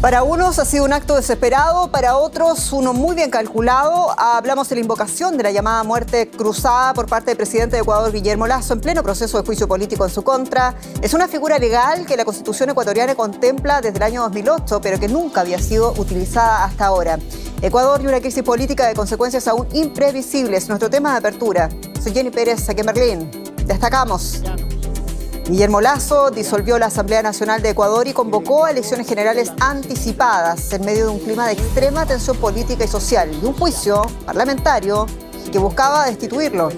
Para unos ha sido un acto desesperado, para otros uno muy bien calculado. Hablamos de la invocación de la llamada muerte cruzada por parte del presidente de Ecuador, Guillermo Lasso, en pleno proceso de juicio político en su contra. Es una figura legal que la Constitución ecuatoriana contempla desde el año 2008, pero que nunca había sido utilizada hasta ahora. Ecuador y una crisis política de consecuencias aún imprevisibles. Nuestro tema de apertura. Soy Jenny Pérez, aquí en Berlín. Destacamos. Guillermo Lasso disolvió la Asamblea Nacional de Ecuador y convocó a elecciones generales anticipadas en medio de un clima de extrema tensión política y social y un juicio parlamentario que buscaba destituirlo.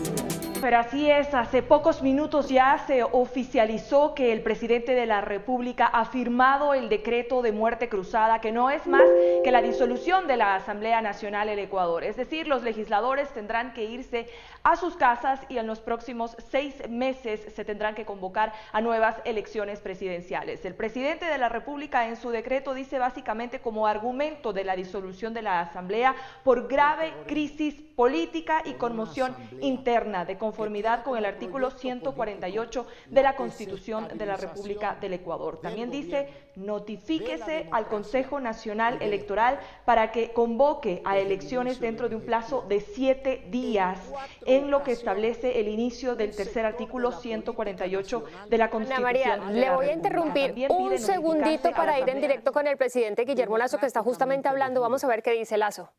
Pero así es, hace pocos minutos ya se oficializó que el presidente de la República ha firmado el decreto de muerte cruzada, que no es más que la disolución de la Asamblea Nacional en Ecuador. Es decir, los legisladores tendrán que irse a sus casas y en los próximos 6 meses se tendrán que convocar a nuevas elecciones presidenciales. El presidente de la República en su decreto dice básicamente como argumento de la disolución de la Asamblea por grave crisis política y conmoción interna de conformidad con el artículo 148 de la Constitución de la República del Ecuador. También dice, notifíquese al Consejo Nacional Electoral para que convoque a elecciones dentro de un plazo de 7 días, en lo que establece el inicio del tercer artículo 148 de la Constitución. Ana María, le voy a interrumpir un segundito para ir en directo con el presidente Guillermo Lasso, que está justamente hablando. Vamos a ver qué dice Lasso.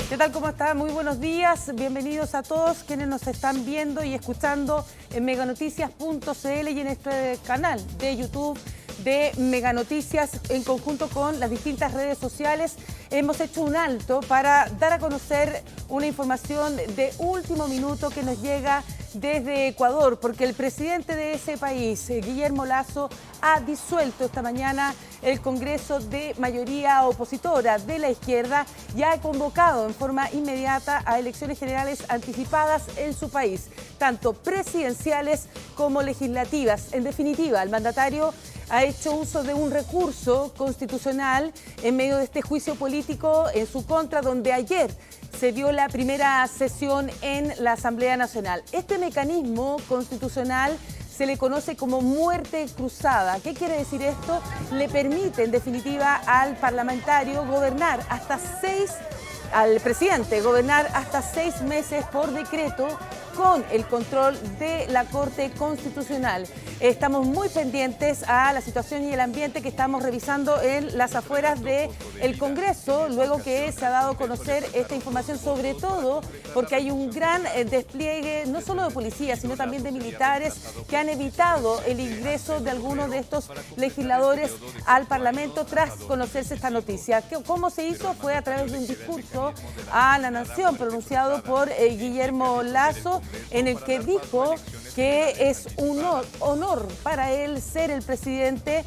¿Qué tal? ¿Cómo están? Muy buenos días. Bienvenidos a todos quienes nos están viendo y escuchando en meganoticias.cl y en este canal de YouTube de Meganoticias en conjunto con las distintas redes sociales. Hemos hecho un alto para dar a conocer una información de último minuto que nos llega desde Ecuador, porque el presidente de ese país, Guillermo Lasso, ha disuelto esta mañana el Congreso de mayoría opositora de la izquierda y ha convocado en forma inmediata a elecciones generales anticipadas en su país, tanto presidenciales como legislativas. En definitiva, el mandatario ha hecho uso de un recurso constitucional en medio de este juicio político en su contra, donde ayer se dio la primera sesión en la Asamblea Nacional. Este mecanismo constitucional se le conoce como muerte cruzada. ¿Qué quiere decir esto? Le permite, en definitiva, al parlamentario gobernar hasta al presidente gobernar hasta 6 meses por decreto con el control de la Corte Constitucional. Estamos muy pendientes a la situación y el ambiente que estamos revisando en las afueras del Congreso, luego que se ha dado a conocer esta información, sobre todo porque hay un gran despliegue, no solo de policías, sino también de militares que han evitado el ingreso de algunos de estos legisladores al Parlamento tras conocerse esta noticia. ¿Cómo se hizo? Fue a través de un discurso a la nación pronunciado por Guillermo Lasso, en el que dijo que es un honor para él ser el presidente,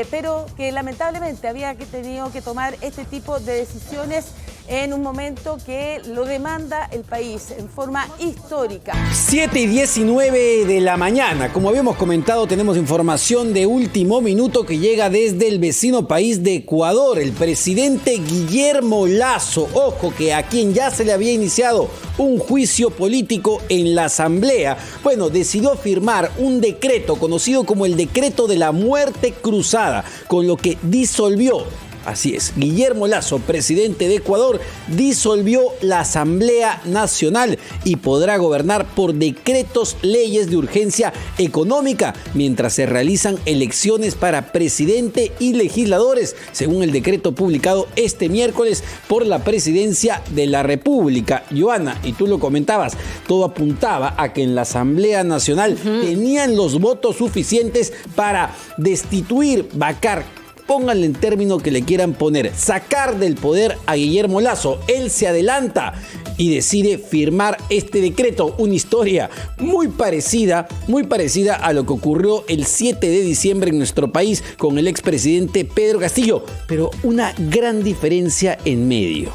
pero que lamentablemente había tenido que tomar este tipo de decisiones en un momento que lo demanda el país en forma histórica. 7:19 de la mañana. Como habíamos comentado, tenemos información de último minuto que llega desde el vecino país de Ecuador. El presidente Guillermo Lasso, ojo, que a quien ya se le había iniciado un juicio político en la Asamblea, bueno, decidió firmar un decreto conocido como el decreto de la muerte cruzada, con lo que disolvió. Así es, Guillermo Lasso, presidente de Ecuador, disolvió la Asamblea Nacional y podrá gobernar por decretos, leyes de urgencia económica, mientras se realizan elecciones para presidente y legisladores, según el decreto publicado este miércoles por la Presidencia de la República. Joana, y tú lo comentabas, todo apuntaba a que en la Asamblea Nacional tenían los votos suficientes para destituir, vacar, pónganle el término que le quieran poner, sacar del poder a Guillermo Lasso. Él se adelanta y decide firmar este decreto, una historia muy parecida a lo que ocurrió el 7 de diciembre en nuestro país con el expresidente Pedro Castillo, pero una gran diferencia en medio.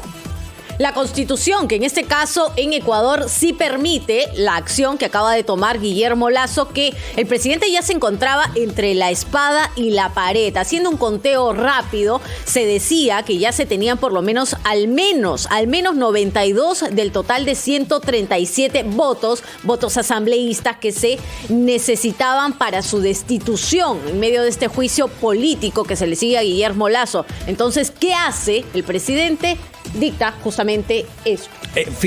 La Constitución, que en este caso en Ecuador sí permite la acción que acaba de tomar Guillermo Lasso, que el presidente ya se encontraba entre la espada y la pared. Haciendo un conteo rápido, se decía que ya se tenían por lo menos al menos 92 del total de 137 votos asambleístas que se necesitaban para su destitución en medio de este juicio político que se le sigue a Guillermo Lasso. Entonces, ¿qué hace el presidente? Dicta justamente eso.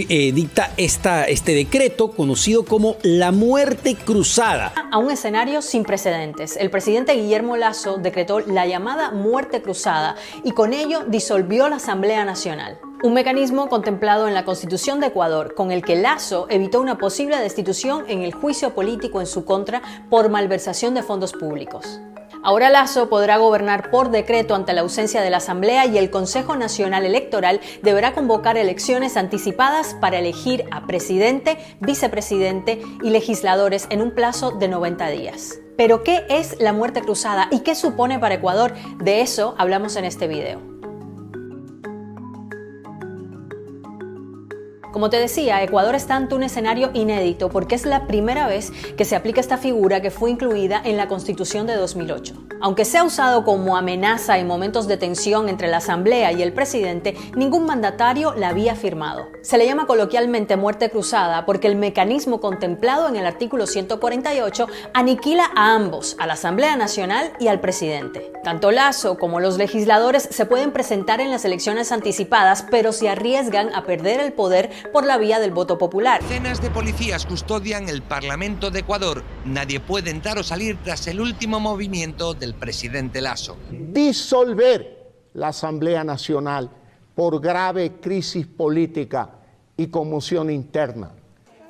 Dicta este decreto conocido como la muerte cruzada. A un escenario sin precedentes. El presidente Guillermo Lasso decretó la llamada muerte cruzada y con ello disolvió la Asamblea Nacional. Un mecanismo contemplado en la Constitución de Ecuador, con el que Lasso evitó una posible destitución en el juicio político en su contra por malversación de fondos públicos. Ahora Lasso podrá gobernar por decreto ante la ausencia de la Asamblea y el Consejo Nacional Electoral deberá convocar elecciones anticipadas para elegir a presidente, vicepresidente y legisladores en un plazo de 90 días. ¿Pero qué es la muerte cruzada y qué supone para Ecuador? De eso hablamos en este video. Como te decía, Ecuador está ante un escenario inédito porque es la primera vez que se aplica esta figura que fue incluida en la Constitución de 2008. Aunque se ha usado como amenaza en momentos de tensión entre la Asamblea y el presidente, ningún mandatario la había firmado. Se le llama coloquialmente muerte cruzada porque el mecanismo contemplado en el artículo 148 aniquila a ambos, a la Asamblea Nacional y al presidente. Tanto Lasso como los legisladores se pueden presentar en las elecciones anticipadas, pero se arriesgan a perder el poder por la vía del voto popular. Decenas de policías custodian el Parlamento de Ecuador. Nadie puede entrar o salir tras el último movimiento del presidente Lasso. Disolver la Asamblea Nacional por grave crisis política y conmoción interna.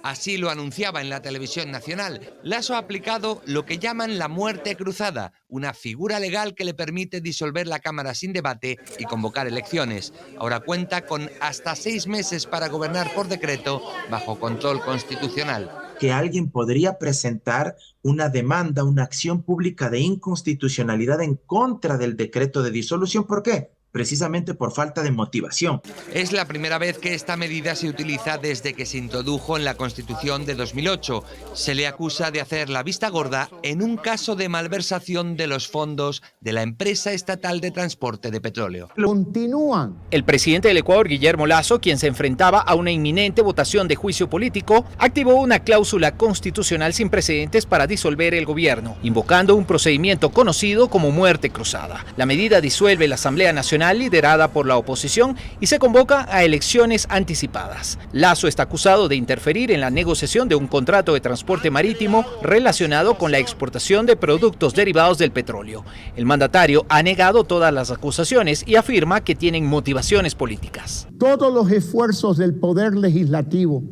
Así lo anunciaba en la televisión nacional. Lasso ha aplicado lo que llaman la muerte cruzada, una figura legal que le permite disolver la Cámara sin debate y convocar elecciones. Ahora cuenta con hasta 6 meses para gobernar por decreto bajo control constitucional. Que alguien podría presentar una demanda, una acción pública de inconstitucionalidad en contra del decreto de disolución. ¿Por qué? Precisamente por falta de motivación. Es la primera vez que esta medida se utiliza desde que se introdujo en la Constitución de 2008. Se le acusa de hacer la vista gorda en un caso de malversación de los fondos de la empresa estatal de transporte de petróleo. Continúan. El presidente del Ecuador, Guillermo Lasso, quien se enfrentaba a una inminente votación de juicio político, activó una cláusula constitucional sin precedentes para disolver el gobierno, invocando un procedimiento conocido como muerte cruzada. La medida disuelve la Asamblea Nacional liderada por la oposición y se convoca a elecciones anticipadas. Lasso está acusado de interferir en la negociación de un contrato de transporte marítimo relacionado con la exportación de productos derivados del petróleo. El mandatario ha negado todas las acusaciones y afirma que tienen motivaciones políticas. Todos los esfuerzos del Poder Legislativo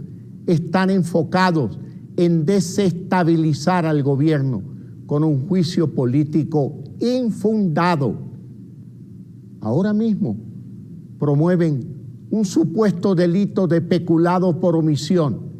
están enfocados en desestabilizar al gobierno con un juicio político infundado. Ahora mismo promueven un supuesto delito de peculado por omisión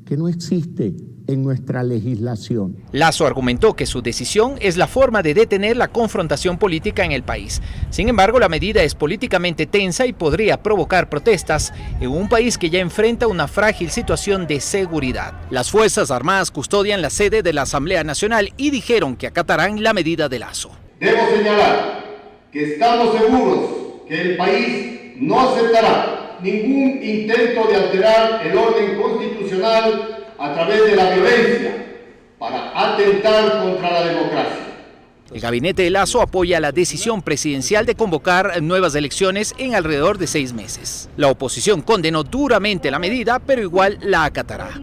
que no existe en nuestra legislación. Lasso argumentó que su decisión es la forma de detener la confrontación política en el país. Sin embargo, la medida es políticamente tensa y podría provocar protestas en un país que ya enfrenta una frágil situación de seguridad. Las Fuerzas Armadas custodian la sede de la Asamblea Nacional y dijeron que acatarán la medida de Lasso. Debo señalar que estamos seguros que el país no aceptará ningún intento de alterar el orden constitucional a través de la violencia para atentar contra la democracia. El gabinete de Lasso apoya la decisión presidencial de convocar nuevas elecciones en alrededor de 6 meses. La oposición condenó duramente la medida, pero igual la acatará.